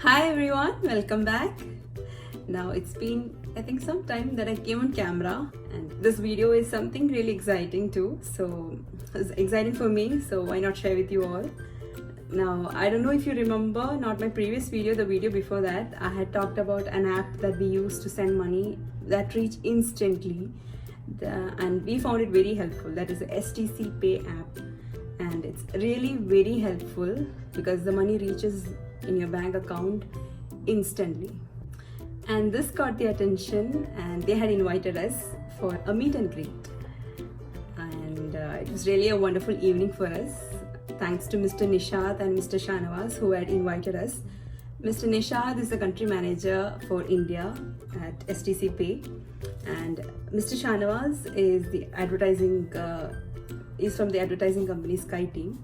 Hi everyone, welcome back. Now it's been I think some time that I came on camera, and this video is something really exciting too. So it's exciting for me, so why not share with you all. Now I don't know if you remember, not my previous video, the video before that, I had talked about an app that we use to send money that reach instantly, and we found it very helpful. That is the STC Pay app, and it's really very helpful because the money reaches in your bank account instantly. And this caught the attention, and they had invited us for a meet and greet, and it was really a wonderful evening for us. Thanks to Mr. Nishad and Mr. Shanavass who had invited us. Mr. Nishad is the country manager for India at STC Pay, and Mr. Shanavass is the advertising is from the advertising company Sky team.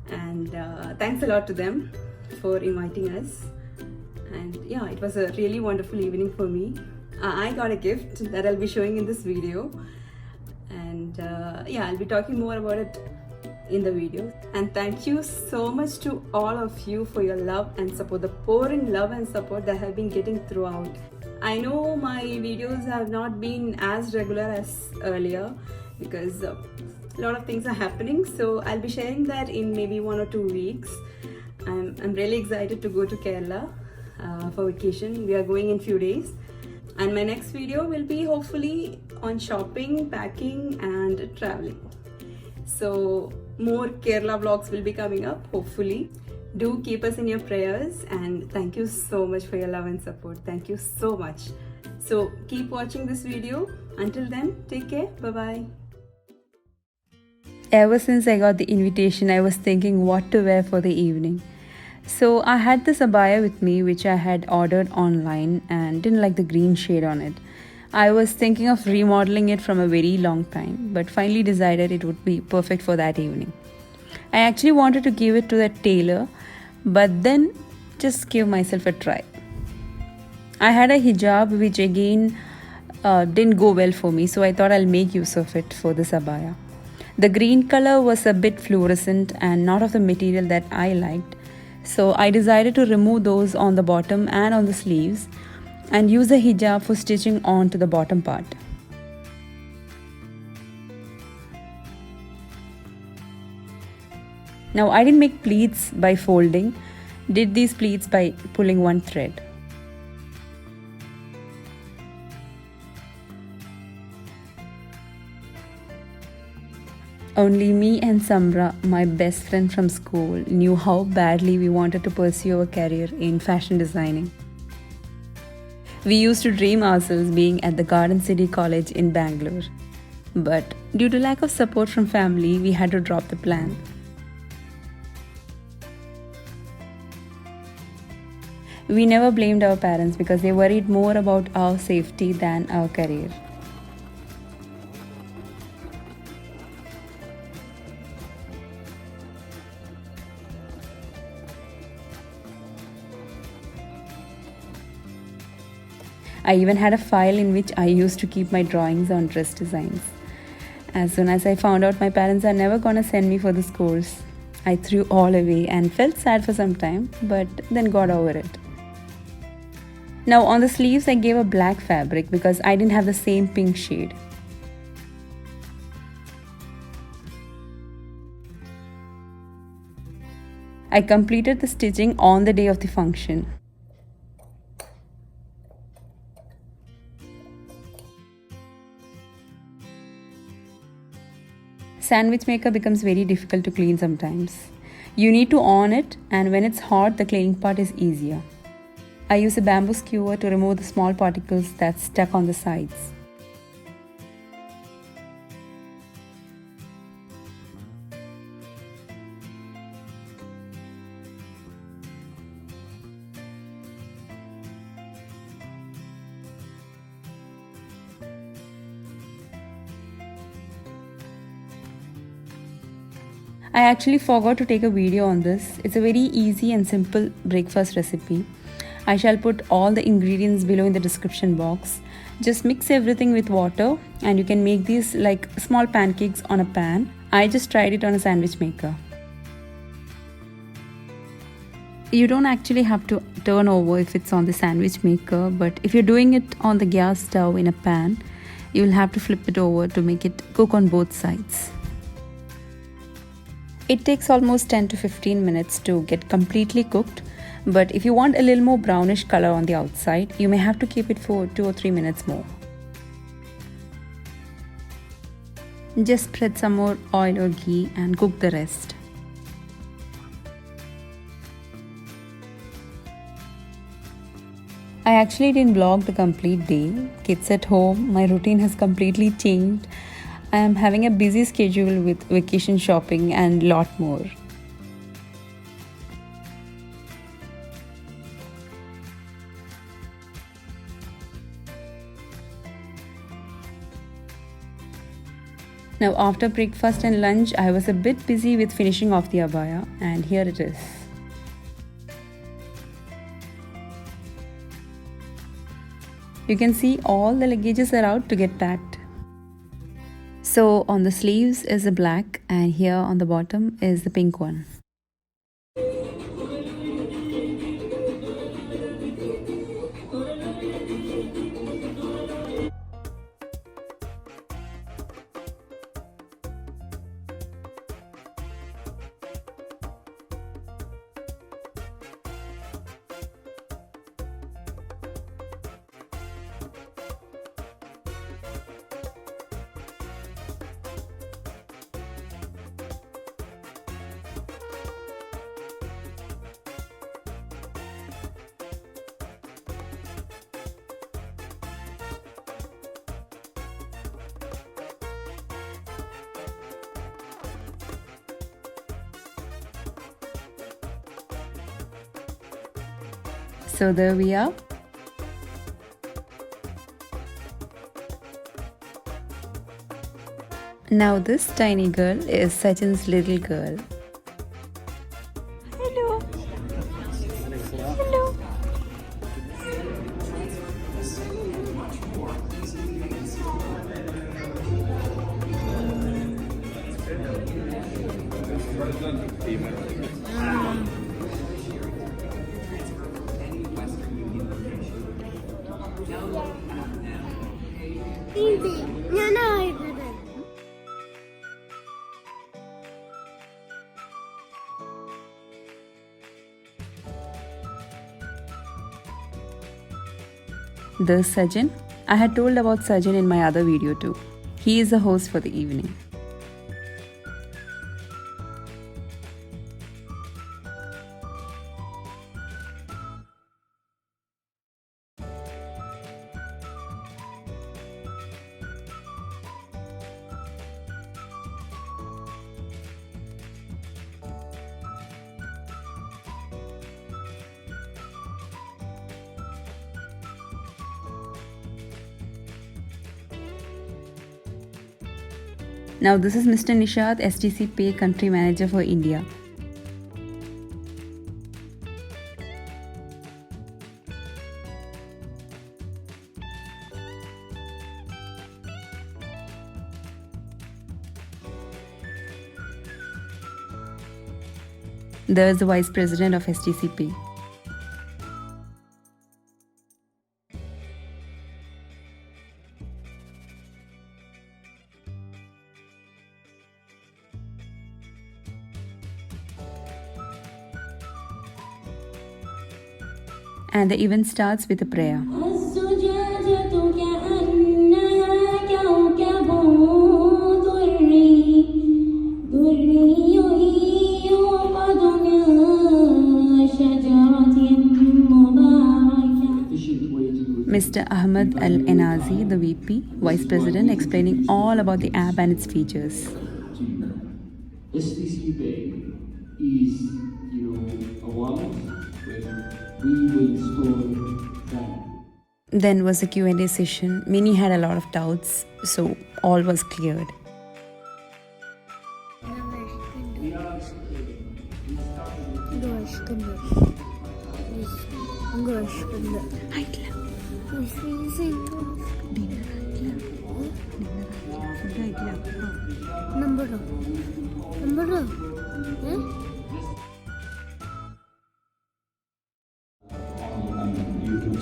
And thanks a lot to them for inviting us. And yeah, it was a really wonderful evening for me. I got a gift that I'll be showing in this video, and yeah, I'll be talking more about it in the video. And thank you so much to all of you for your love and support, the pouring love and support that I have been getting throughout. I know my videos have not been as regular as earlier because a lot of things are happening, so I'll be sharing that in maybe 1 or 2 weeks. I'm really excited to go to Kerala for vacation. We are going in few days, and my next video will be hopefully on shopping, packing and traveling. So more Kerala vlogs will be coming up hopefully. Do keep us in your prayers, and thank you so much for your love and support. Thank you so much. So keep watching this video. Until then, take care. Bye bye. Ever since I got the invitation, I was thinking what to wear for the evening. So I had this abaya with me which I had ordered online and didn't like the green shade on it. I was thinking of remodeling it from a very long time, but finally decided it would be perfect for that evening. I actually wanted to give it to the tailor, but then just give myself a try. I had a hijab which again didn't go well for me, so I thought I'll make use of it for this abaya. The green color was a bit fluorescent and not of the material that I liked, so I decided to remove those on the bottom and on the sleeves and use the hijab for stitching on to the bottom part. Now I didn't make pleats by folding, did these pleats by pulling one thread. Only me and Samra, my best friend from school, knew how badly we wanted to pursue a career in fashion designing. We used to dream ourselves being at the Garden City College in Bangalore. But due to lack of support from family, we had to drop the plan. We never blamed our parents because they worried more about our safety than our career. I even had a file in which I used to keep my drawings on dress designs. As soon as I found out my parents are never gonna send me for this course, I threw all away and felt sad for some time, but then got over it. Now on the sleeves I gave a black fabric because I didn't have the same pink shade. I completed the stitching on the day of the function. Sandwich maker becomes very difficult to clean sometimes. You need to on it, and when it's hot, the cleaning part is easier. I use a bamboo skewer to remove the small particles that's stuck on the sides. I actually forgot to take a video on this. It's a very easy and simple breakfast recipe. I shall put all the ingredients below in the description box. Just mix everything with water and you can make these like small pancakes on a pan. I just tried it on a sandwich maker. You don't actually have to turn over if it's on the sandwich maker, but if you're doing it on the gas stove in a pan, you will have to flip it over to make it cook on both sides. It takes almost 10 to 15 minutes to get completely cooked, but if you want a little more brownish color on the outside, you may have to keep it for 2 or 3 minutes more. Just spread some more oil or ghee and cook the rest. I actually didn't vlog the complete day. Kids at home, my routine has completely changed. I am having a busy schedule with vacation shopping and lot more. Now after breakfast and lunch, I was a bit busy with finishing off the abaya, and here it is. You can see all the luggages are out to get packed. So on the sleeves is the black, and here on the bottom is the pink one. So there we are. Now this tiny girl is Sachin's little girl. Hello. Hello. There's Sajin. I had told about Sajin in my other video too. He is the host for the evening. Now this is Mr. Nishad, STC Pay Country Manager for India. There is the Vice President of STC Pay. And the event starts with a prayer. Mr. Ahmed Enazi, the VP, Vice President, explaining all about the app and its features. STC Pay is, a wallet where we will store that. Then was a Q&A session. Minnie had a lot of doubts, so all was cleared.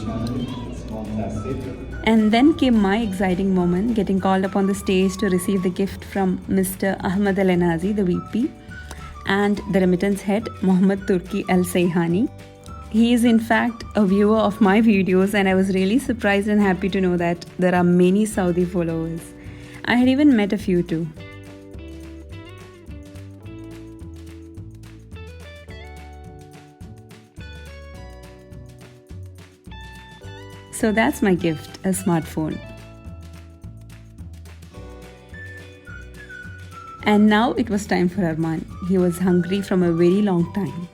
channel. It's Mom-tastic. And then came my exciting moment, getting called up on the stage to receive the gift from Mr. Ahmed Enazi, the VP, and the remittance head, Mohammed Turki Al Saihani. He is in fact a viewer of my videos, and I was really surprised and happy to know that there are many Saudi followers. I had even met a few too. So that's my gift, a smartphone. And now it was time for Arman. He was hungry from a very long time.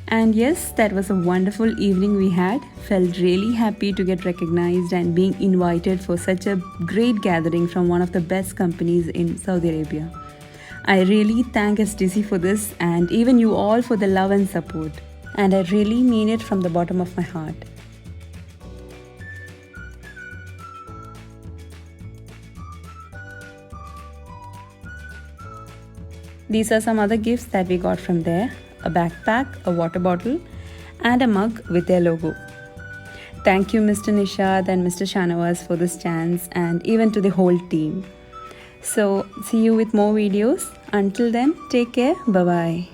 And yes, that was a wonderful evening we had. Felt really happy to get recognized and being invited for such a great gathering from one of the best companies in Saudi Arabia. I really thank STC for this and even you all for the love and support. And I really mean it from the bottom of my heart. These are some other gifts that we got from there. A backpack, a water bottle, and a mug with their logo. Thank you Mr. Nishad and Mr. Shanavass for this chance, and even to the whole team. So see you with more videos. Until then, take care. Bye bye.